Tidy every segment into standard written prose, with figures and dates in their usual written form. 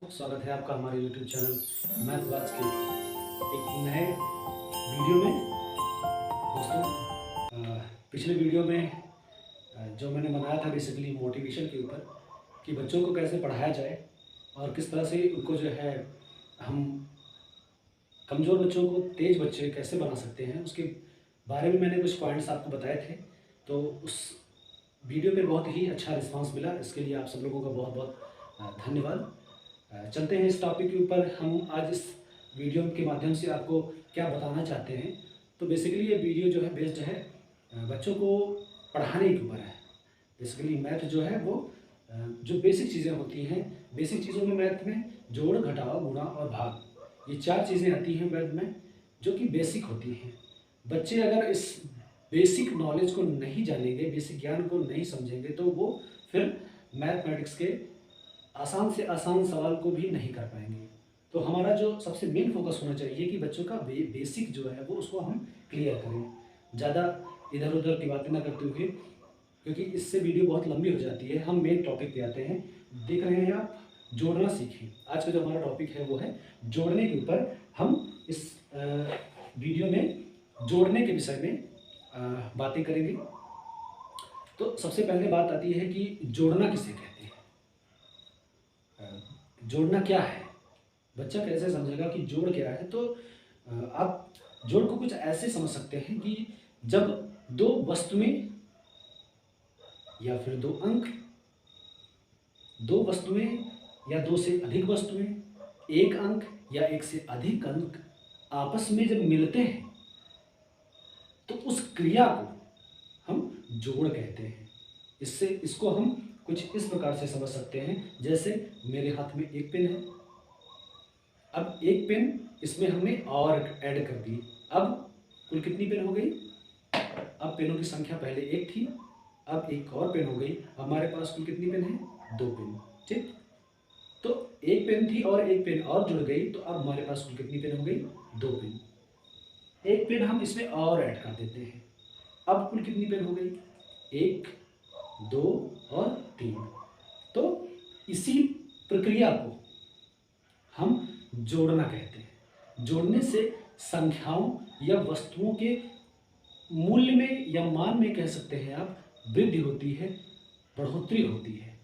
स्वागत है आपका हमारे YouTube चैनल मैथ बात के एक नए वीडियो में। दोस्तों, पिछले वीडियो में जो मैंने बनाया था बेसिकली मोटिवेशन के ऊपर कि बच्चों को कैसे पढ़ाया जाए और किस तरह से उनको जो है हम कमज़ोर बच्चों को तेज़ बच्चे कैसे बना सकते हैं, उसके बारे में मैंने कुछ पॉइंट्स आपको बताए थे। तो उस वीडियो पे बहुत ही अच्छा रिस्पांस मिला, इसके लिए आप सब लोगों का बहुत बहुत धन्यवाद। चलते हैं इस टॉपिक के ऊपर। हम आज इस वीडियो के माध्यम से आपको क्या बताना चाहते हैं। तो बेसिकली ये वीडियो जो है बेस्ड है बच्चों को पढ़ाने के ऊपर है। बेसिकली मैथ जो है वो जो बेसिक चीज़ें होती हैं, बेसिक चीज़ों में मैथ में जोड़, घटाव, गुणा और भाग, ये 4 चीज़ें आती हैं मैथ में जो कि बेसिक होती हैं। बच्चे अगर इस बेसिक नॉलेज को नहीं जानेंगे, बेसिक ज्ञान को नहीं समझेंगे, तो वो फिर मैथमेटिक्स के आसान से आसान सवाल को भी नहीं कर पाएंगे। तो हमारा जो सबसे मेन फोकस होना चाहिए कि बच्चों का बेसिक जो है वो उसको हम क्लियर करें, ज़्यादा इधर उधर की बातें ना करते हुए, क्योंकि इससे वीडियो बहुत लंबी हो जाती है। हम मेन टॉपिक पे आते हैं। देख रहे हैं आप, जोड़ना सीखें। आज का जो हमारा टॉपिक है वो है जोड़ने के ऊपर। हम इस वीडियो में जोड़ने के विषय में बातें करेंगे। तो सबसे पहले बात आती है कि जोड़ना किसे कहते हैं, जोड़ना क्या है, बच्चा कैसे समझेगा कि जोड़ क्या है। तो आप जोड़ को कुछ ऐसे समझ सकते हैं कि जब दो वस्तुएं या फिर दो अंक, दो वस्तुएं या दो से अधिक वस्तुएं, एक अंक या एक से अधिक अंक आपस में जब मिलते हैं तो उस क्रिया को हम जोड़ कहते हैं। इसको हम कुछ इस प्रकार से समझ सकते हैं, जैसे मेरे हाथ में एक पेन है। अब एक पेन इसमें हमने और ऐड कर दी। अब कुल कितनी पेन हो गई? अब पेनों की संख्या पहले एक थी, अब एक और पेन हो गई। हमारे पास कुल कितनी पेन है? 2 पेन। ठीक, तो एक पेन थी और एक पेन और जुड़ गई, तो अब हमारे पास कुल कितनी पेन हो गई? 2 पेन। एक पेन हम इसमें और ऐड कर देते हैं। अब कुल कितनी पेन हो गई? 1, 2 और 3। तो इसी प्रक्रिया को हम जोड़ना कहते हैं। जोड़ने से संख्याओं या वस्तुओं के मूल्य में या मान में कह सकते हैं आप, वृद्धि होती है, बढ़ोतरी होती है।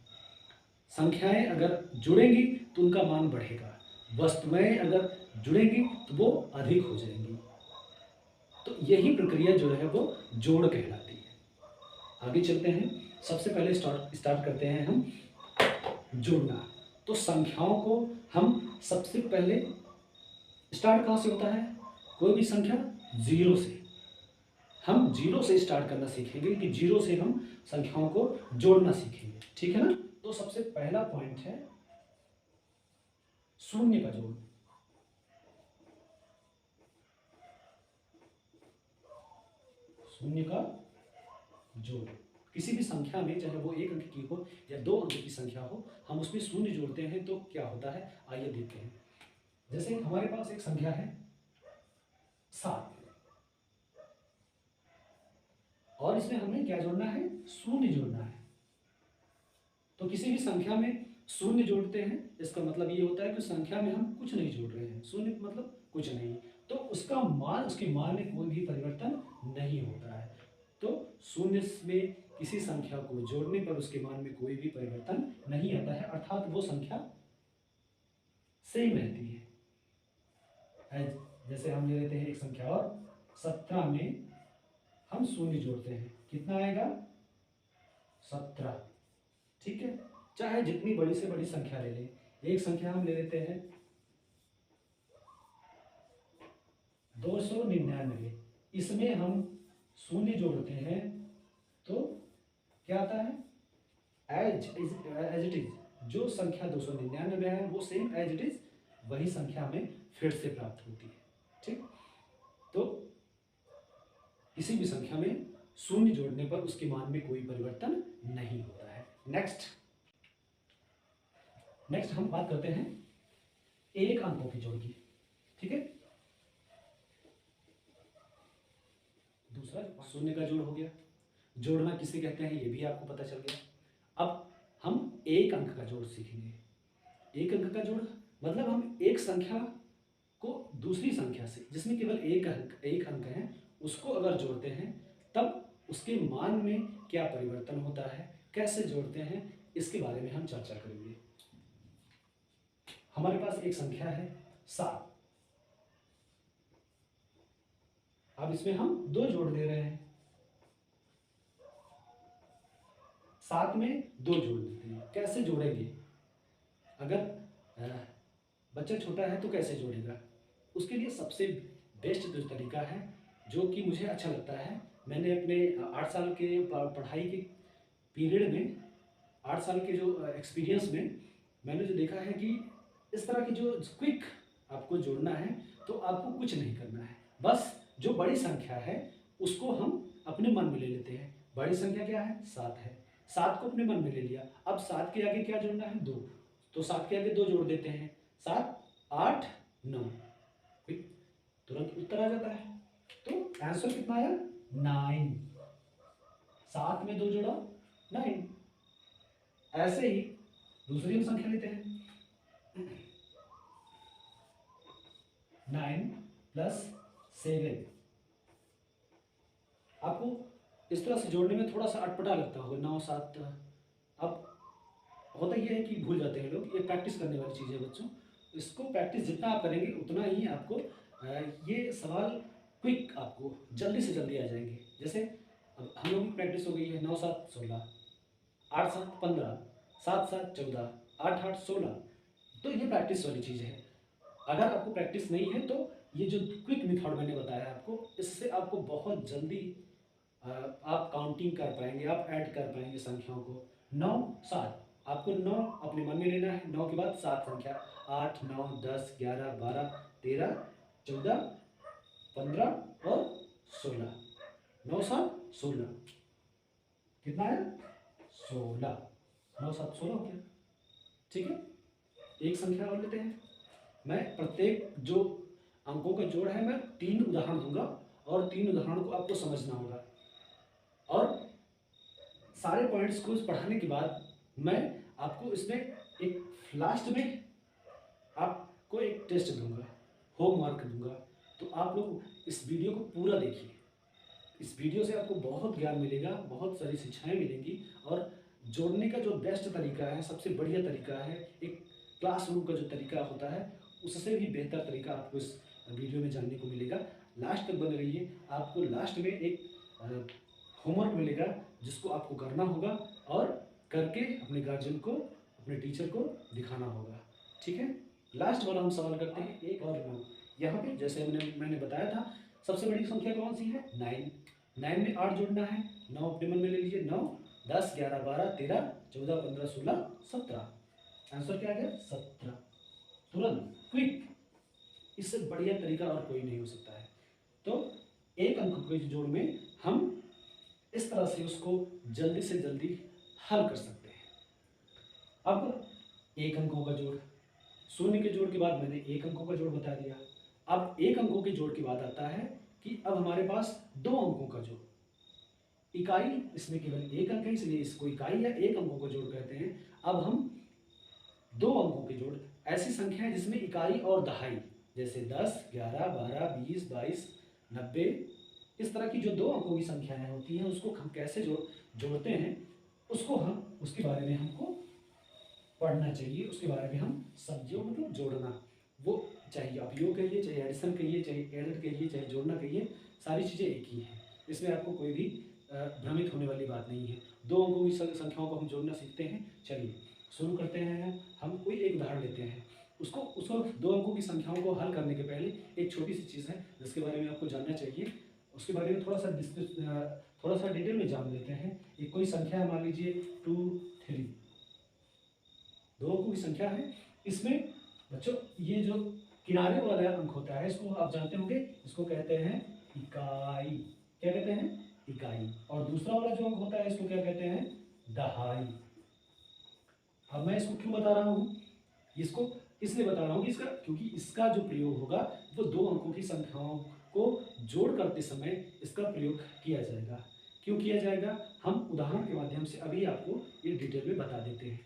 संख्याएं अगर जुड़ेंगी तो उनका मान बढ़ेगा, वस्तुएं अगर जुड़ेंगी तो वो अधिक हो जाएंगी। तो यही प्रक्रिया जो है वो जोड़ कहलाती है। आगे चलते हैं। सबसे पहले स्टार्ट करते हैं हम जोड़ना। तो संख्याओं को हम सबसे पहले स्टार्ट कहाँ से होता है? कोई भी संख्या जीरो से। हम जीरो से स्टार्ट करना सीखेंगे कि जीरो से हम संख्याओं को जोड़ना सीखेंगे। ठीक है ना? तो सबसे पहला पॉइंट है शून्य का जोड़। शून्य का जोड़ किसी भी संख्या में, चाहे वो एक अंक की हो या 2 अंक की संख्या हो, हम उसमें शून्य जोड़ते हैं तो क्या होता है, आइए देखते हैं। जैसे हमारे पास एक संख्या है 7 और इसमें हमें क्या जोड़ना है? शून्य जोड़ना है। तो किसी भी संख्या में शून्य जोड़ते हैं, इसका मतलब ये होता है कि संख्या में हम कुछ नहीं जोड़ रहे हैं। शून्य मतलब कुछ नहीं, तो उसका मान, उसके मान में कोई भी परिवर्तन नहीं होता है। तो शून्य में किसी संख्या को जोड़ने पर उसके मान में कोई भी परिवर्तन नहीं आता है, अर्थात वो संख्या सेम रहती है। जैसे हम ले लेते हैं एक संख्या और 17 में हम शून्य जोड़ते हैं, कितना आएगा? 17। ठीक है, चाहे जितनी बड़ी से बड़ी संख्या ले लें। एक संख्या हम ले लेते हैं 299, इसमें हम शून्य जोड़ते हैं तो क्या आता है? एज इट इज, जो संख्या 299 है वो सेम एज इट इज वही संख्या हमें फिर से प्राप्त होती है। ठीक, तो किसी भी संख्या में शून्य जोड़ने पर उसके मान में कोई परिवर्तन नहीं होता है। नेक्स्ट हम बात करते हैं एक अंकों की जोड़ की। ठीक है, दूसरा शून्य का जोड़ हो गया। जोड़ना किसे कहते हैं ये भी आपको पता चल गया। अब हम एक अंक का जोड़ सीखेंगे। एक अंक का जोड़ मतलब हम एक संख्या को दूसरी संख्या से जिसमें केवल एक अंक है उसको अगर जोड़ते हैं तब उसके मान में क्या परिवर्तन होता है, कैसे जोड़ते हैं, इसके बारे में हम चर्चा करेंगे। हमारे पास एक संख्या है 7। अब इसमें हम 2 जोड़ दे रहे हैं, 7 में 2 जोड़ देते हैं। कैसे जोड़ेंगे? अगर बच्चा छोटा है तो कैसे जोड़ेगा? उसके लिए सबसे बेस्ट जो तरीका है, जो कि मुझे अच्छा लगता है, मैंने अपने 8 साल के पढ़ाई के पीरियड में, 8 साल के जो एक्सपीरियंस में मैंने जो देखा है कि इस तरह की जो क्विक आपको जोड़ना है तो आपको कुछ नहीं करना है, बस जो बड़ी संख्या है उसको हम अपने मन में ले लेते हैं। बड़ी संख्या क्या है? 7 है। 7 को अपने मन में ले लिया। अब 7 के आगे क्या जोड़ना है? 2। तो 7 के आगे 2 जोड़ देते हैं। 7, 8, 9। तुरंत उत्तर आ जाता है। तो आंसर कितना आया? 9। 7 में 2 जोड़ा 9। ऐसे ही दूसरी हम संख्या लेते हैं। 9 प्लस 7। आपको इस तरह से जोड़ने में थोड़ा सा अटपटा लगता होगा, 9 7। अब होता यह है कि भूल जाते हैं लोग, ये प्रैक्टिस करने वाली चीज़ है बच्चों। इसको प्रैक्टिस जितना आप करेंगे उतना ही आपको ये सवाल क्विक आपको जल्दी से जल्दी आ जाएंगे। जैसे अब हम लोगों की प्रैक्टिस हो गई है 9 7 16, 8 7 15, 7 7 14, 8 8 16। तो ये प्रैक्टिस वाली चीज़ है। अगर आपको प्रैक्टिस नहीं है तो ये जो क्विक मेथड मैंने बताया आपको, इससे आपको बहुत जल्दी आप काउंटिंग कर पाएंगे, आप ऐड कर पाएंगे संख्याओं को। 9 7 आपको 9 अपने मन में लेना है। 9 के बाद 7 संख्या, 8 9 10 11 12 13 14 15 और 16। 9 7 16 कितना है? 16। 9 7 16 हो गया। ठीक है, एक संख्या और लेते हैं। मैं प्रत्येक जो अंकों का जोड़ है मैं 3 उदाहरण दूंगा और 3 उदाहरण को आपको समझना होगा। और सारे पॉइंट्स को पढ़ाने के बाद मैं आपको इसमें एक लास्ट में आपको एक टेस्ट दूंगा, होमवर्क दूंगा। तो आप लोग इस वीडियो को पूरा देखिए। इस वीडियो से आपको बहुत ज्ञान मिलेगा, बहुत सारी शिक्षाएं मिलेंगी। और जोड़ने का जो बेस्ट तरीका है, सबसे बढ़िया तरीका है, एक क्लासरूम का जो तरीका होता है उससे भी बेहतर तरीका आपको इस वीडियो में जानने को मिलेगा। लास्ट तक बने रहिए। आपको लास्ट में एक होमवर्क मिलेगा जिसको आपको करना होगा और करके अपने गार्जियन को, अपने टीचर को दिखाना होगा। ठीक है, लास्ट वाला हम सवाल करते हैं। एक और यहाँ पे जैसे मैंने बताया था, सबसे बड़ी संख्या कौन सी है? 9। 9 में 8 जोड़ना है। 9 अपने मन में ले लीजिए। 9 10 11 12 13 14 15 16 17। आंसर क्या आ गया? 17। तुरंत क्विक, इससे बढ़िया तरीका और कोई नहीं हो सकता है। तो एक अंक के जोड़ में हम इस तरह से उसको जल्दी से जल्दी हल कर सकते हैं। अब एक अंकों का जोड़, शून्य के जोड़ के बाद मैंने एक अंकों का जोड़ बता दिया। अब एक अंकों के जोड़ की बात आता है कि अब हमारे पास 2 अंकों का जोड़। इकाई इसमें केवल एक अंक है, इसलिए इसको इकाई या एक अंकों का जोड़ कहते हैं। अब हम 2 अंकों के जोड़, ऐसी संख्या है जिसमें इकाई और दहाई, जैसे 10 11 12 20 22 90, इस तरह की जो 2 अंकों की संख्याएं होती हैं उसको हम कैसे जोड़ते हैं, उसको हम, उसके बारे में हमको पढ़ना चाहिए। उसके बारे में हम समझो, मतलब जोड़ना, वो चाहे आप योग कहिए, चाहे एडिशन कहिए, चाहे एडिट कहिए, चाहे जोड़ना कहिए, सारी चीज़ें एक ही हैं। इसमें आपको कोई भी भ्रमित होने वाली बात नहीं है। 2 अंकों की संख्याओं को हम जोड़ना सीखते हैं। चलिए शुरू करते हैं। हम कोई एक उदाहरण लेते हैं। उसको 2 अंकों की संख्याओं को हल करने के पहले एक छोटी सी चीज़ है जिसके बारे में आपको जानना चाहिए। उसके बारे में थोड़ा सा डिटेल में जान लेते हैं। एक कोई संख्या है, मान लीजिए 2 3, 2 अंकों की संख्या है। इसमें बच्चों ये जो किनारे वाला अंक होता है इसको आप जानते होंगे, इसको कहते हैं इकाई। क्या कहते हैं? इकाई। और दूसरा वाला जो अंक होता है इसको क्या कहते हैं? दहाई। अब मैं इसको क्यों बता रहा हूँ? इसको इसलिए बता रहा हूँ कि क्योंकि इसका जो प्रयोग होगा वो 2 अंकों की संख्याओं को जोड़ करते समय इसका प्रयोग किया जाएगा। क्यों किया जाएगा? हम उदाहरण के माध्यम से अभी आपको ये डिटेल में बता देते हैं।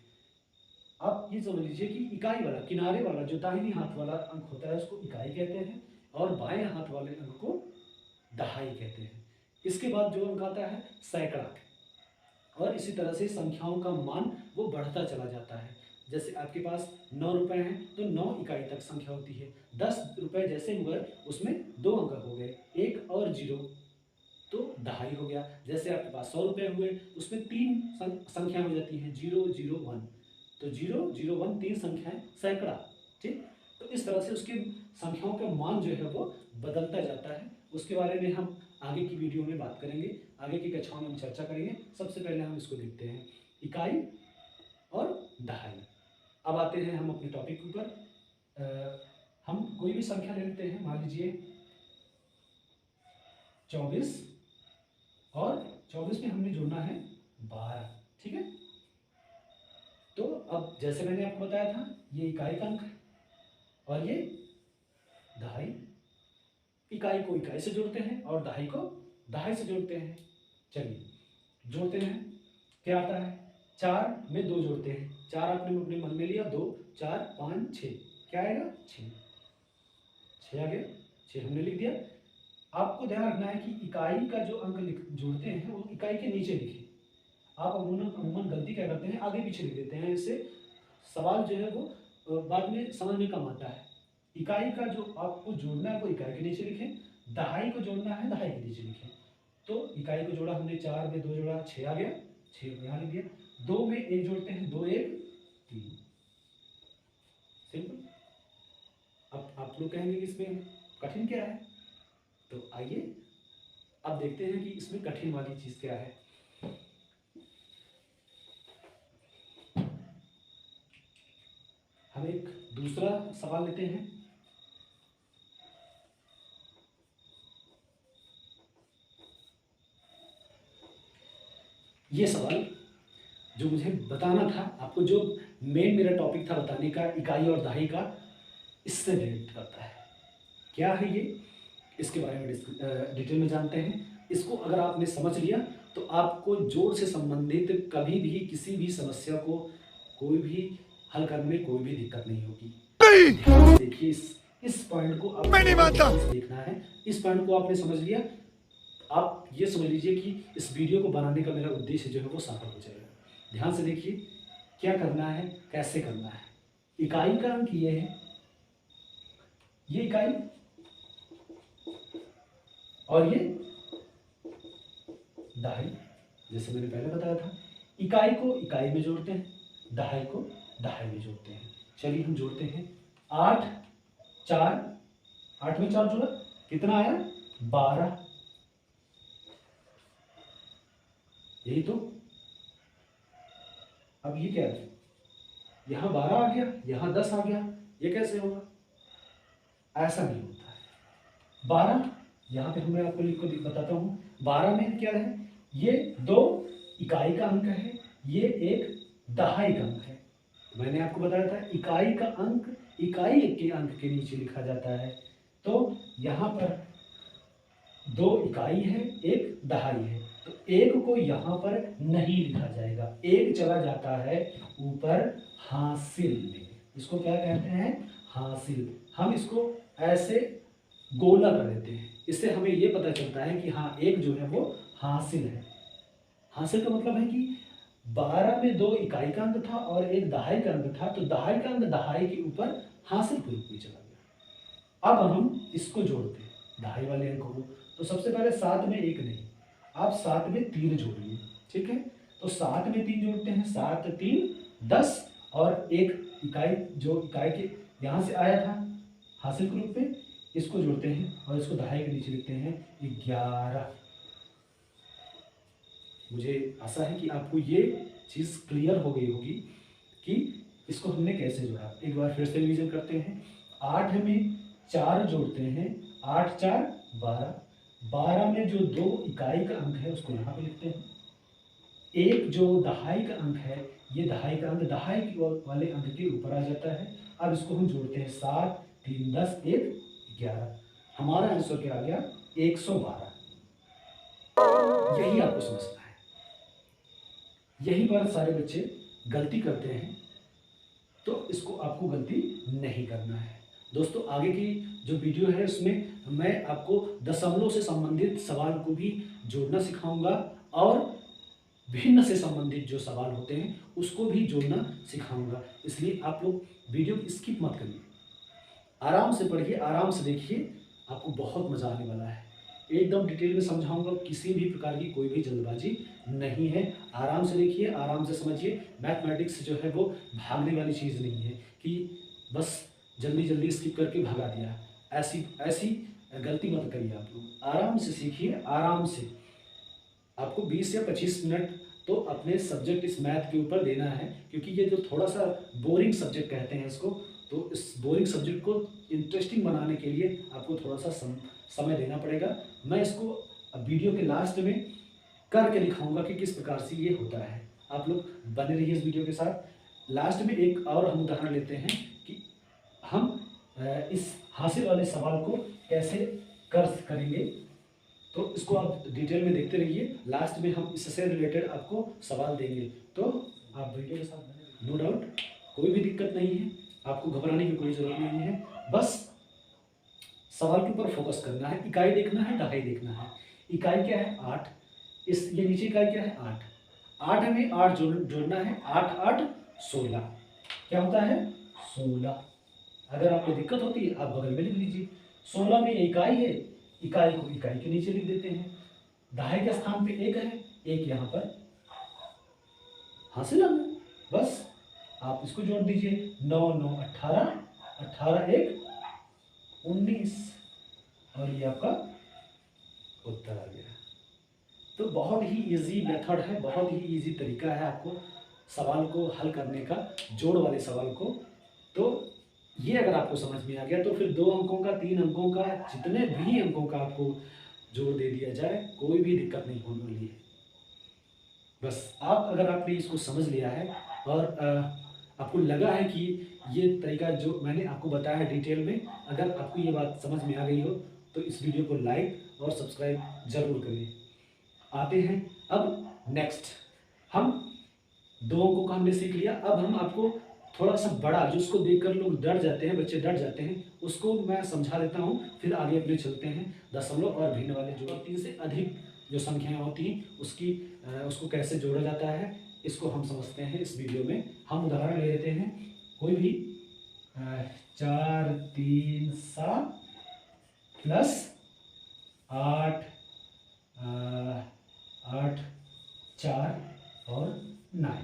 आप ये समझ लीजिए कि इकाई वाला, किनारे वाला जो दाहिनी हाथ वाला अंक होता है उसको इकाई कहते हैं, और बाएं हाथ वाले अंक को दहाई कहते हैं। इसके बाद जो अंक आता है सैकड़ा, और इसी तरह से संख्याओं का मान वो बढ़ता चला जाता है। जैसे आपके पास 9 रुपए हैं तो 9 इकाई तक संख्या होती है। 10 रुपए जैसे हुए उसमें 2 अंक हो गए, 1 और 0, तो दहाई हो गया। जैसे आपके पास 100 रुपए हुए उसमें 3 संख्या हो जाती हैं, 0 0 1, तो 0 0 1 3 संख्याएं सैकड़ा। ठीक, तो इस तरह से उसके संख्याओं का मान जो है वो बदलता जाता है। उसके बारे में हम आगे की वीडियो में बात करेंगे, आगे की कक्षाओं में हम चर्चा करेंगे। सबसे पहले हम इसको देखते हैं, इकाई और दहाई। अब आते हैं हम अपने टॉपिक के ऊपर। हम कोई भी संख्या ले लेते हैं, मान लीजिए 24, और 24 में हमने जोड़ना है 12। ठीक है, तो अब जैसे मैंने आपको बताया था ये इकाई का अंक है और ये दहाई। इकाई को इकाई से जोड़ते हैं और दहाई को दहाई से जोड़ते हैं। चलिए जोड़ते हैं, क्या आता है, 4 में 2 जोड़ते हैं। 4 आपने अपने मन में लिया, 2 4 5 6, क्या आएगा 6, 6 आ गया, 6 हमने लिख दिया। आपको ध्यान रखना है कि इकाई का जो अंक जोड़ते हैं वो इकाई के नीचे लिखें। आप अमूमन गलती क्या करते हैं, आगे पीछे लिख देते हैं, इससे सवाल जो है वो बाद में समझ में कम आता है। इकाई का जो आपको जोड़ना है वो इकाई के नीचे लिखें, दहाई को जोड़ना है दहाई के नीचे लिखें। तो इकाई को जोड़ा हमने, 4 में 2 जोड़ा, 6 आ गया, 6 यहाँ लिख दिया। 2 में 1 जोड़ते हैं, 2 1 3, सिंपल। अब आप लोग कहेंगे कि इसमें कठिन क्या है, तो आइए अब देखते हैं कि इसमें कठिन वाली चीज क्या है। हम एक दूसरा सवाल लेते हैं। ये सवाल जो मुझे बताना था आपको, जो मेन मेरा टॉपिक था बताने का, इकाई और दहाई का, इससे रिलेट करता है। क्या है ये, इसके बारे में डिटेल में जानते हैं। इसको अगर आपने समझ लिया तो आपको जोड़ से संबंधित कभी भी किसी भी समस्या को कोई भी हल करने में कोई भी दिक्कत नहीं होगी। ध्यान से देखिए, इस पॉइंट को आपको देखना है। इस पॉइंट को आपने समझ लिया, आप ये समझ लीजिए कि इस वीडियो को बनाने का मेरा उद्देश्य जो है वो सफल हो जाएगा। ध्यान से देखिए क्या करना है, कैसे करना है। इकाई का अंक ये है, ये इकाई और ये दहाई। जैसे मैंने पहले बताया था, इकाई को इकाई में जोड़ते हैं, दहाई को दहाई में जोड़ते हैं। चलिए हम जोड़ते हैं, 8 4, 8 में 4 जोड़ा, कितना आया 12, यही तो। अब ये क्या है, यहां 12 आ गया, यहां 10 आ गया, ये कैसे होगा, ऐसा नहीं होता है। 12 यहां पे मैं आपको लिख कर बताता हूं, 12 में क्या है, ये 2 इकाई का अंक है, ये 1 दहाई का अंक है। मैंने आपको बताया था इकाई का अंक इकाई के अंक के नीचे लिखा जाता है। तो यहां पर 2 इकाई है, 1 दहाई है, तो 1 को यहां पर नहीं लिखा जाएगा, 1 चला जाता है ऊपर हासिल में। इसको क्या कहते हैं, हासिल। हम इसको ऐसे गोला कर देते हैं, इससे हमें ये पता चलता है कि हाँ 1 जो है वो हासिल है। हासिल का मतलब है कि 12 में 2 इकाई का अंक था और 1 दहाई का अंक था, तो दहाई का अंक दहाई के ऊपर हासिल के रूप में चला गया। अब हम इसको जोड़ते हैं दहाई वाले अंक को। तो सबसे पहले 7 में 1 नहीं, आप 7 में 3 जोड़िए, ठीक है। तो 7 में 3 जोड़ते हैं, 7 3 10, और 1 इकाई जो इकाई के यहाँ से आया था हासिल के रूप में, इसको जोड़ते हैं और इसको दहाई के नीचे लिखते हैं 11। मुझे आशा है कि आपको ये चीज़ क्लियर हो गई होगी कि इसको हमने कैसे जोड़ा। एक बार फिर से रिवीजन करते हैं। 8 में 4 जोड़ते हैं, 8 4 12, 12 में जो 2 इकाई का अंक है उसको यहाँ पे लिखते हैं, 1 जो दहाई का अंक है, ये दहाई का अंक दहाई वाले अंक के ऊपर आ जाता है। अब इसको हम जोड़ते हैं, 7 3 10 1 11, हमारा आंसर क्या आ गया 112। यही आपको समझना है। यही पर सारे बच्चे गलती करते हैं तो इसको आपको गलती नहीं करना है। दोस्तों आगे की जो वीडियो है उसमें मैं आपको दशमलव से संबंधित सवाल को भी जोड़ना सिखाऊंगा और भिन्न से संबंधित जो सवाल होते हैं उसको भी जोड़ना सिखाऊंगा। इसलिए आप लोग वीडियो की स्किप मत करिए, आराम से पढ़िए, आराम से देखिए, आपको बहुत मज़ा आने वाला है। एकदम डिटेल में समझाऊंगा, किसी भी प्रकार की कोई भी जल्दबाजी नहीं है। आराम से देखिए, आराम से समझिए। मैथमेटिक्स जो है वो भागने वाली चीज़ नहीं है कि बस जल्दी जल्दी स्किप करके भगा दिया। ऐसी ऐसी गलती मत करिए। आप लोग आराम से सीखिए, आराम से। आपको 20 या 25 मिनट तो अपने सब्जेक्ट इस मैथ के ऊपर देना है, क्योंकि ये जो थोड़ा सा बोरिंग सब्जेक्ट कहते हैं इसको, तो इस बोरिंग सब्जेक्ट को इंटरेस्टिंग बनाने के लिए आपको थोड़ा सा समय देना पड़ेगा। मैं इसको वीडियो के लास्ट में करके दिखाऊंगा कि किस प्रकार से ये होता है। आप लोग बने रहिए इस वीडियो के साथ। लास्ट में एक और हम उदाहरण लेते हैं कि हम इस हासिल वाले सवाल को कैसे करेंगे। तो इसको आप डिटेल में देखते रहिए, लास्ट में हम इससे रिलेटेड आपको सवाल देंगे। तो आप वीडियो के साथ बने, नो डाउट कोई भी दिक्कत नहीं है, आपको घबराने की कोई ज़रूरत नहीं है। बस सवाल के ऊपर फोकस करना है। इकाई देखना है, दहाई देखना है। इकाई क्या है? 8। इस ये नीचे इकाई क्या है? 8। 8 में 8 जोड़ना है। 8 8 16 क्या होता है? 16। अगर आपको दिक्कत होती है आप बगल में लिख लीजिए। 16 में इकाई है, इकाई को इकाई के नीचे लिख देते हैं। दहाई के स्थान पे 1 है, 1 यहाँ पर हासिल है। बस आप इसको जोड़ दीजिए। 9 9 18, 18 1 19 और ये आपका उत्तर आ गया। तो बहुत ही इजी मेथड है, बहुत ही इजी तरीका है आपको सवाल को हल करने का, जोड़ वाले सवाल को। तो ये अगर आपको समझ में आ गया तो फिर 2 अंकों का, 3 अंकों का, जितने भी अंकों का आपको जोड़ दे दिया जाए, कोई भी दिक्कत नहीं होने वाली है। बस अगर आपने इसको समझ लिया है और आपको लगा है कि ये तरीका जो मैंने आपको बताया है डिटेल में, अगर आपको ये बात समझ में आ गई हो तो इस वीडियो को लाइक और सब्सक्राइब जरूर करें। आते हैं अब नेक्स्ट। हम 2 अंकों का हमने सीख लिया। अब हम आपको थोड़ा सा बड़ा, जिसको देखकर लोग डर जाते हैं, बच्चे डर जाते हैं, उसको मैं समझा देता हूँ, फिर आगे अपने चलते हैं। दशमलव और भिन्न वाले जो 3 से अधिक जो संख्याएं होती हैं उसको कैसे जोड़ा जाता है, इसको हम समझते हैं इस वीडियो में। हम उदाहरण ले लेते हैं कोई भी 4 3 7 प्लस 8 8 4 और 9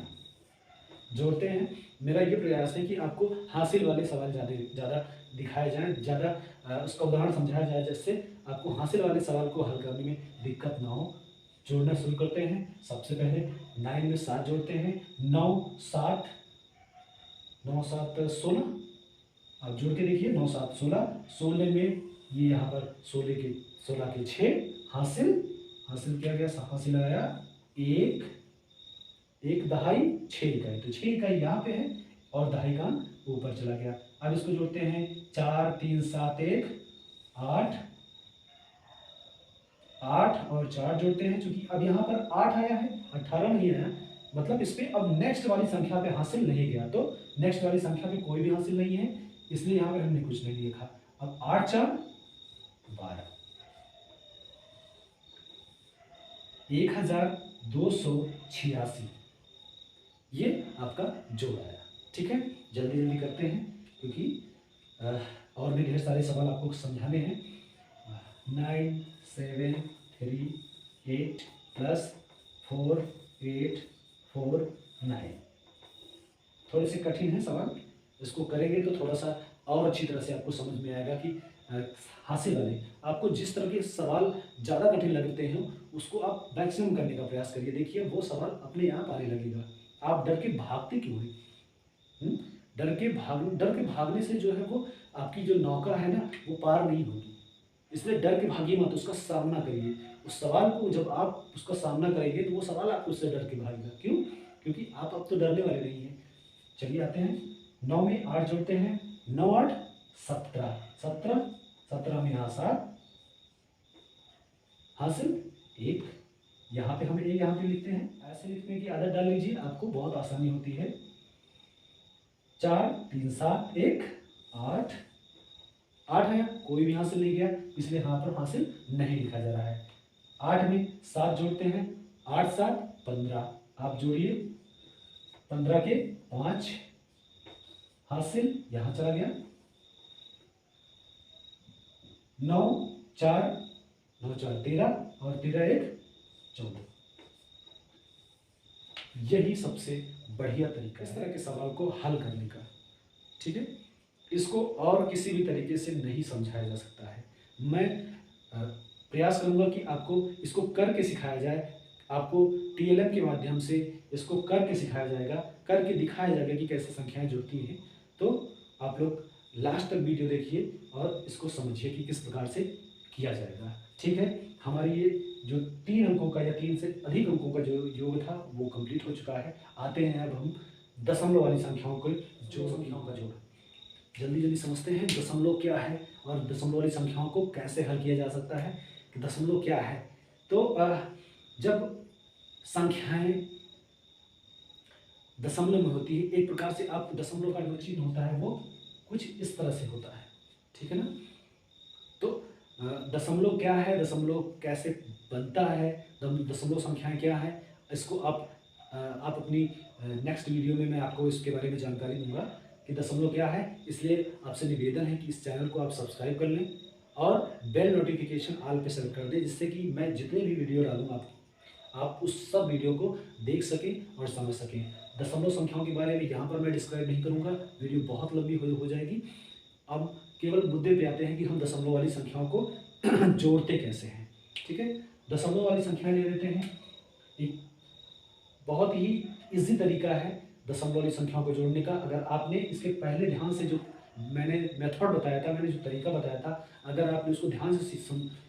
जोड़ते हैं। मेरा ये प्रयास है कि आपको हासिल वाले सवाल ज़्यादा दिखाए जाएं, ज़्यादा उसका उदाहरण समझाया जाए, जिससे आपको हासिल वाले सवाल को हल करने में दिक्कत ना हो। जोड़ना शुरू करते हैं। सबसे पहले 9 में 7 जोड़ते हैं। 9 7 9 7 16। आप जोड़ के देखिए, 9 7 16। 16 में ये यहाँ पर 16 के 6 हासिल किया गया। हासिल आया 1 दहाई 6 इकाई, तो 6 इकाई यहाँ पे है और दहाई का ऊपर चला गया। अब इसको जोड़ते हैं। 4 3 7 1 8 8 और 4 जोड़ते हैं। चूंकि अब यहाँ पर 8 आया है, 18 नहीं आया, मतलब इस पे अब नेक्स्ट वाली संख्या पे हासिल नहीं गया, तो नेक्स्ट वाली संख्या पे कोई भी हासिल नहीं है, इसलिए यहाँ पे हमने कुछ नहीं लिखा। अब 8 4 12, 1286 ये आपका जोड़ आया। ठीक है, जल्दी जल्दी करते हैं क्योंकि और भी ढेर सारे सवाल आपको समझाने हैं। 9 7 3 8 प्लस 4 8 4 9 थोड़े से कठिन है सवाल, इसको करेंगे तो थोड़ा सा और अच्छी तरह से आपको समझ में आएगा कि हासिल वाले आपको जिस तरह के सवाल ज़्यादा कठिन लगते हैं उसको आप मैक्सिमम करने का प्रयास करिए। देखिए वो सवाल अपने आप आने लगेगा। आप डर के भागते क्यों हैं? डर के भागने से जो है वो आपकी जो नौका है ना वो पार नहीं होगी। इसलिए डर के भागिए मत, उसका सामना करिए। उस सवाल को जब आप उसका सामना करेंगे तो वो सवाल आपको उससे डर के भागेगा। क्यों? क्योंकि आप अब तो डरने वाले नहीं हैं। चलिए आते हैं। 9 में 8 जोड़ते हैं। 9 8 17 17 17 में यहाँ 7 हासिल 1। यहाँ पे हम एक यहाँ पे लिखते हैं। ऐसे लिखने की आदत डाल लीजिए, आपको बहुत आसानी होती है। 4 3 7 1 8 8 आया, कोई भी हासिल नहीं गया, इसलिए यहाँ पर हासिल नहीं लिखा जा रहा है। 8 में 7 जोड़ते हैं, 8 7 15, आप जोड़िए 15 के 5 हासिल यहाँ चला गया, 9 4 9 4 13 और 13 1 14। यही सबसे बढ़िया तरीका है इस तरह के सवाल को हल करने का। ठीक है, इसको और किसी भी तरीके से नहीं समझाया जा सकता है। मैं प्रयास करूंगा कि आपको इसको करके सिखाया जाए, आपको टीएलएम के माध्यम से इसको करके सिखाया जाएगा, करके दिखाया जाएगा कि कैसे संख्याएं जुड़ती हैं। तो आप लोग लास्ट तक वीडियो देखिए और इसको समझिए कि किस प्रकार से किया जाएगा। ठीक है, हमारी ये जो 3 अंकों का या 3 से अधिक अंकों का जो योग था वो कंप्लीट हो चुका है। आते हैं अब हम दशमलव वाली संख्याओं को, जो संख्याओं का जोड़ जल्दी जल्दी समझते हैं। दशमलव क्या है और दशमलव वाली संख्याओं को कैसे हल किया जा सकता है कि दशमलव क्या है। तो जब संख्याएं दशमलव में होती है, एक प्रकार से आप दशमलव का जो चिन्ह होता है वो कुछ इस तरह से होता है। ठीक है ना, तो दशमलव क्या है, दशमलव कैसे बनता है, दशमलव संख्याएं क्या है, इसको आप अपनी नेक्स्ट वीडियो में मैं आपको इसके बारे में जानकारी दूंगा कि दशमलव क्या है। इसलिए आपसे निवेदन है कि इस चैनल को आप सब्सक्राइब कर लें और बेल नोटिफिकेशन ऑल पे सेलेक्ट कर दें, जिससे कि मैं जितने भी वीडियो डालूंगा आप उस सब वीडियो को देख सकें और समझ सकें। दशमलव संख्याओं के बारे में यहाँ पर मैं डिस्क्राइब नहीं करूँगा, वीडियो बहुत लंबी हो जाएगी। अब केवल मुद्दे पे आते हैं कि हम दशमलव वाली संख्याओं को जोड़ते कैसे हैं। ठीक है, दशमलव वाली संख्याएं ले लेते हैं। एक बहुत ही इजी तरीका है दशमलव वाली संख्याओं को जोड़ने का। अगर आपने इसके पहले ध्यान से जो मैंने मेथड बताया था, मैंने जो तरीका बताया था, अगर आपने उसको ध्यान से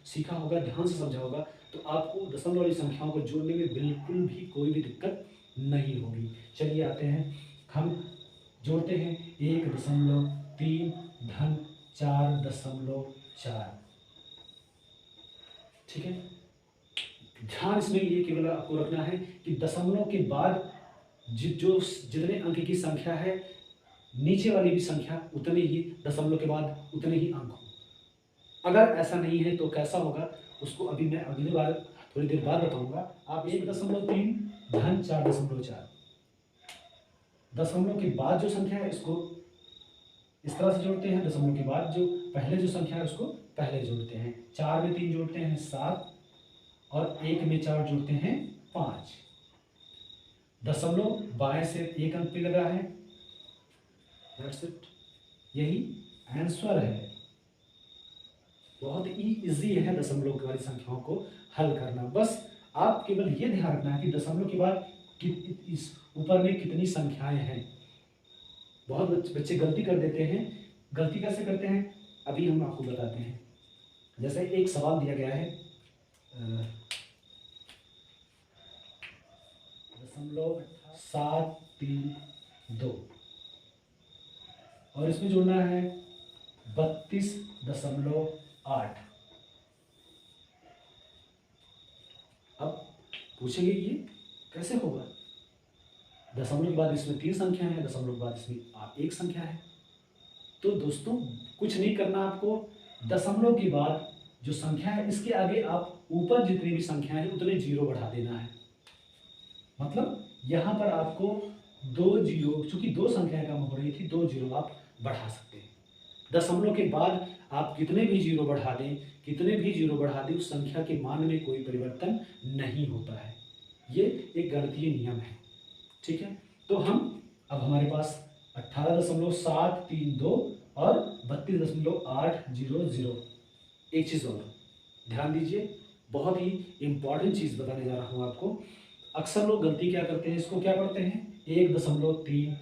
सीखा होगा, ध्यान से समझा होगा, तो आपको दशमलव वाली संख्याओं को जोड़ने में बिल्कुल भी कोई भी दिक्कत नहीं होगी। चलिए आते हैं, हम जोड़ते हैं 1.3 धन 4.4। ठीक है, ध्यान इसमें ये केवल आपको रखना है कि दशमलव के बाद जो जितने अंक की संख्या है, नीचे वाली भी संख्या उतने ही दशमलव के बाद उतने ही अंक हो। अगर ऐसा नहीं है तो कैसा होगा उसको अभी मैं अगली बार थोड़ी देर बाद बताऊंगा। आप 1.3 धन 4.4 दशमलव के बाद जो संख्या है इसको इस तरह से जोड़ते हैं, दशमलव के बाद जो पहले जो संख्या है उसको पहले जोड़ते हैं। 4 में 3 जोड़ते हैं 7 और 1 में 4 जोड़ते हैं 5। दशमलव बाएं से एक अंक पे लगा है, दैट्स इट, यही आंसर है। बहुत ही इजी है दशमलव वाली संख्याओं को हल करना। बस आप केवल ये ध्यान रखना है कि दशमलव के बाद इस ऊपर में कितनी संख्याएं हैं। बहुत बच्चे गलती कर देते हैं। गलती कैसे करते हैं अभी हम आपको बताते हैं। जैसे एक सवाल दिया गया है, दशमलव 732 और इसमें जोड़ना है 32.8। अब पूछेंगे ये कैसे होगा, दशमलव के बाद इसमें 3 संख्या है, दशमलव के बाद इसमें एक संख्या है। तो दोस्तों कुछ नहीं करना आपको, दशमलव के बाद जो संख्या है इसके आगे आप ऊपर जितनी भी संख्या है उतने जीरो बढ़ा देना है। मतलब यहाँ पर आपको 2 जीरो, चूंकि 2 संख्याएं कम हो रही थी, 2 जीरो आप बढ़ा सकते हैं। दशमलव के बाद आप कितने भी जीरो बढ़ा दें, कितने भी जीरो बढ़ा दें, उस संख्या के मान में कोई परिवर्तन नहीं होता है। ये एक गणितीय नियम है। ठीक है, तो हम अब हमारे पास 18.732 और 32.800। एक चीज़ और ध्यान दीजिए, बहुत ही इंपॉर्टेंट चीज़ बताने जा रहा हूँ आपको। अक्सर लोग गलती क्या करते हैं, इसको क्या पढ़ते हैं 1.3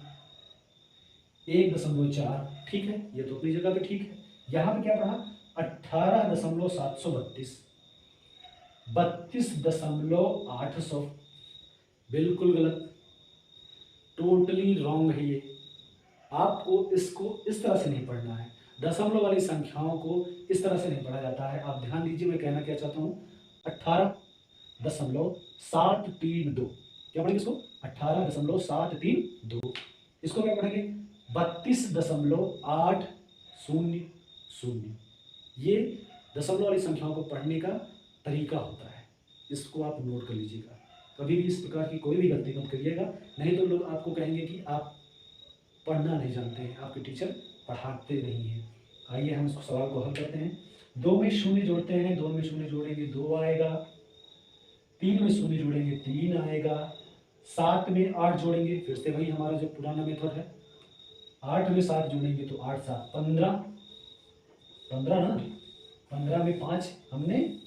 1.4। ठीक है, ये तो अपनी जगह पे ठीक है। यहाँ पे क्या पढ़ा 18.732 32.800, बिल्कुल गलत, टोटली रॉन्ग है ये। आपको इसको इस तरह से नहीं पढ़ना है, दशमलव वाली संख्याओं को इस तरह से नहीं पढ़ा जाता है। आप ध्यान दीजिए, मैं कहना क्या चाहता हूँ, 18.732 क्या पढ़ेंगे इसको 18.732, इसको क्या पढ़ेंगे 32.800। ये दशमलव वाली संख्याओं को पढ़ने का तरीका होता है, इसको आप नोट कर लीजिएगा। कभी भी इस प्रकार की कोई भी गलती मत करिएगा, नहीं तो लोग आपको कहेंगे कि आप पढ़ना नहीं जानते हैं, आपके टीचर पढ़ाते नहीं हैं। आइए हम इसको सवाल को हल करते हैं। 2 में शून्य जोड़ते हैं, 2 में शून्य जोड़ेंगे 2 आएगा, 3 में शून्य जोड़ेंगे 3 आएगा, 7 में 8 जोड़ेंगे, फिर से वही हमारा जो पुराना मेथड है, 8 में 7 जोड़ेंगे तो 8 7 15, 15 ना, 15 में 5 हमने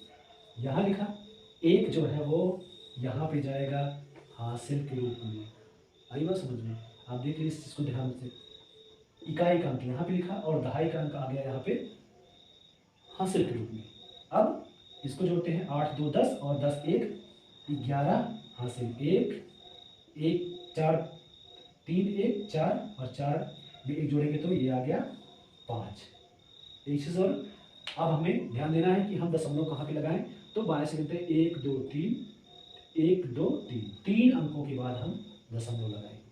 यहाँ लिखा, एक जो है वो यहाँ पे जाएगा हासिल के रूप में। आई बात समझ में? आप देख लीजिए इस चीज़ को ध्यान से, इकाई का अंक यहाँ पे लिखा और दहाई का अंक आ गया यहाँ पे हासिल के रूप में। अब इसको जोड़ते हैं, 8 2 10 और 10 1 11 हासिल, 1 1 4 3 1 4 और 4 में 1 जोड़ेंगे तो ये आ गया 5। एक चीज़ और, अब हमें ध्यान देना है कि हम दशमलव कहाँ पे लगाएं, तो बाएं से गिनते हैं 1 2 3 1 2 3, 3 अंकों के बाद हम दशमलव लगाएंगे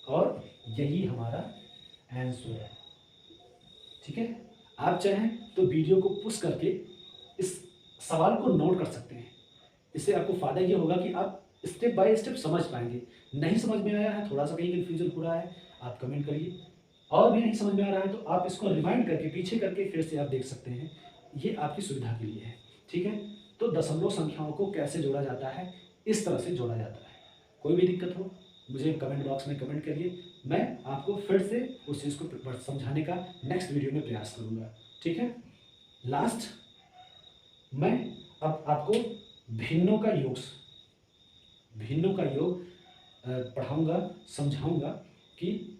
और यही हमारा आंसर है। ठीक है, आप चाहें तो वीडियो को पुश करके इस सवाल को नोट कर सकते हैं। इससे आपको फ़ायदा ये होगा कि आप स्टेप बाय स्टेप समझ पाएंगे। नहीं समझ में आया है, थोड़ा सा कहीं कन्फ्यूजन हो रहा है, आप कमेंट करिए। और भी नहीं समझ में आ रहा है तो आप इसको रिमाइंड करके पीछे करके फिर से आप देख सकते हैं, ये आपकी सुविधा के लिए है। ठीक है, तो दशमलव संख्याओं को कैसे जोड़ा जाता है, इस तरह से जोड़ा जाता है। कोई भी दिक्कत हो मुझे कमेंट बॉक्स में कमेंट करिए, मैं आपको फिर से उस चीज़ को समझाने का नेक्स्ट वीडियो में प्रयास करूँगा। ठीक है, लास्ट मैं अब आपको भिन्नों का योग पढ़ाऊँगा, समझाऊँगा कि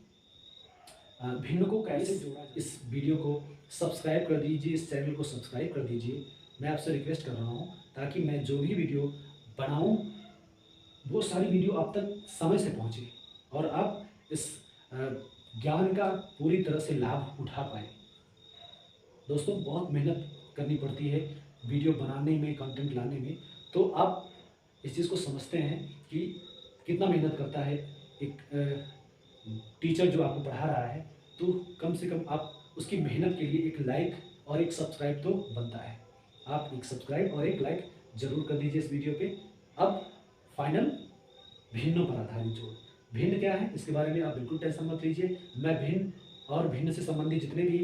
भिन्न को कैसे जोड़ा। इस वीडियो को सब्सक्राइब कर दीजिए, इस चैनल को सब्सक्राइब कर दीजिए। मैं आपसे रिक्वेस्ट कर रहा हूँ ताकि मैं जो भी वीडियो बनाऊँ वो सारी वीडियो आप तक समय से पहुँचे और आप इस ज्ञान का पूरी तरह से लाभ उठा पाएँ। दोस्तों, बहुत मेहनत करनी पड़ती है वीडियो बनाने में, कंटेंट लाने में, तो आप इस चीज़ को समझते हैं कि कितना मेहनत करता है एक टीचर जो आपको पढ़ा रहा है। तो कम से कम आप उसकी मेहनत के लिए एक लाइक और एक सब्सक्राइब तो बनता है। आप एक सब्सक्राइब और एक लाइक ज़रूर कर दीजिए इस वीडियो पे। अब फाइनल भिन्नों पर आधारित जोड़। भिन्न क्या है इसके बारे में आप बिल्कुल टेंशन मत लीजिए। मैं भिन्न और भिन्न से संबंधित जितने भी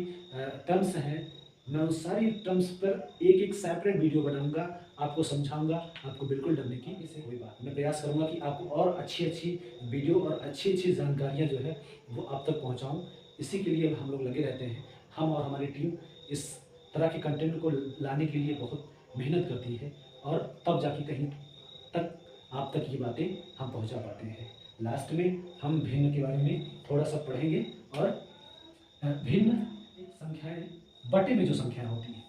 टर्म्स हैं, मैं उस सारी टर्म्स पर एक एक सेपरेट वीडियो बनाऊंगा, आपको समझाऊंगा। आपको बिल्कुल डरने की इसे कोई बात, मैं प्रयास करूंगा कि आपको और अच्छी अच्छी वीडियो और अच्छी अच्छी जानकारियां जो है वो आप तक पहुंचाऊं। इसी के लिए हम लोग लगे रहते हैं। हम और हमारी टीम इस तरह के कंटेंट को लाने के लिए बहुत मेहनत करती है और तब जाके कहीं तक आप तक ये बातें हम पहुंचा पाते हैं। लास्ट में हम भिन्न के बारे में थोड़ा सा पढ़ेंगे और भिन्न संख्याएं बटे में जो संख्याएं होती हैं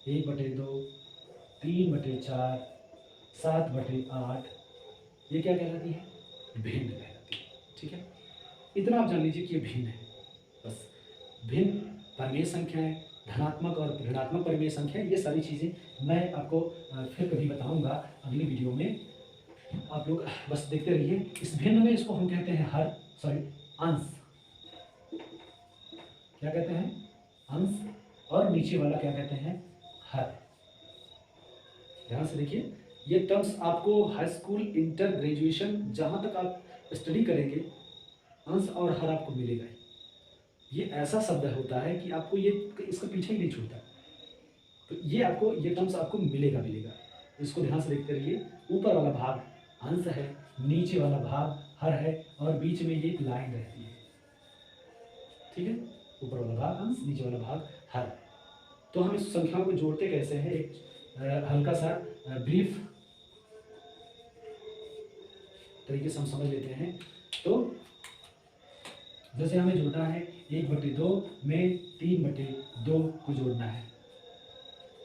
1/2, 3/4, 7/8, ये क्या कहलाती है? भिन्न कहलाती है। ठीक है, इतना आप जान लीजिए कि ये भिन्न है। बस भिन्न परिमेय संख्याएं, धनात्मक और ऋणात्मक परिमेय संख्या, ये सारी चीज़ें मैं आपको फिर कभी बताऊंगा अगली वीडियो में। आप लोग बस देखते रहिए। इस भिन्न में इसको हम कहते हैं अंश। क्या कहते हैं? अंश। और नीचे वाला क्या कहते हैं? हर। ध्यान से देखिए, ये टर्म्स आपको हाई स्कूल, इंटर, ग्रेजुएशन जहाँ तक आप स्टडी करेंगे, अंश और हर आपको मिलेगा ही। ये ऐसा शब्द होता है कि आपको ये इसका पीछे ही नहीं छूटता। तो ये टर्म्स आपको मिलेगा। इसको ध्यान से देखते रहिए। ऊपर वाला भाग अंश है, नीचे वाला भाग हर है और बीच में ये एक लाइन रहती है। ठीक है, ऊपर वाला भाग अंश, नीचे वाला भाग हर। तो हम इस संख्याओं को जोड़ते कैसे हैं, एक हल्का सा ब्रीफ तरीके से हम समझ लेते हैं। तो जैसे हमें जोड़ना है 1/2 में 3/2 को जोड़ना है।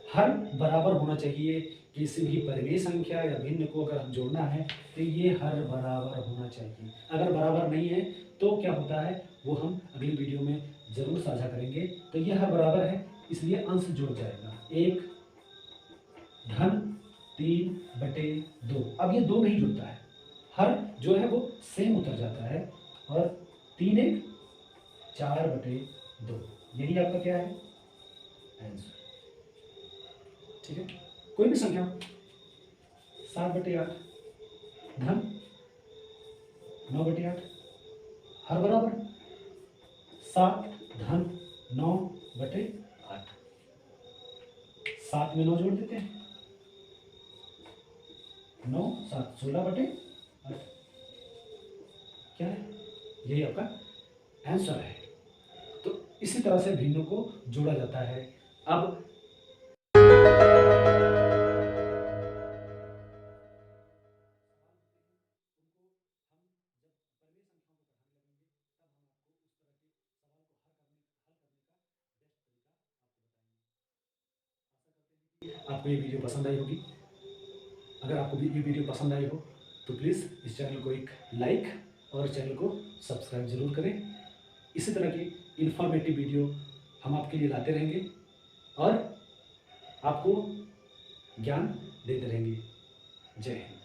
हर बराबर होना चाहिए। किसी भी परिमेय संख्या या भिन्न को अगर हम जोड़ना है तो ये हर बराबर होना चाहिए। अगर बराबर नहीं है तो क्या होता है वो हम अगली वीडियो में ज़रूर साझा करेंगे। तो ये हर बराबर है, इसलिए अंश जुड़ जाएगा। 1 धन 3/2। अब ये 2 नहीं जुड़ता है, हर जो है वो सेम उतर जाता है और 3 एक 4/2, यही आपका क्या है आंसर। ठीक है, कोई भी संख्या 7/8 धन 9/8, हर बराबर 7 धन 9/8, 7 में 9 जोड़ देते हैं, 9 7 16/8, क्या है, यही आपका आंसर है। तो इसी तरह से भिन्नों को जोड़ा जाता है। अब आपको ये वीडियो पसंद आई होगी। अगर आपको भी ये वीडियो पसंद आई हो तो प्लीज़ इस चैनल को एक लाइक और चैनल को सब्सक्राइब ज़रूर करें। इसी तरह की इन्फॉर्मेटिव वीडियो हम आपके लिए लाते रहेंगे और आपको ज्ञान देते रहेंगे। जय हिंद।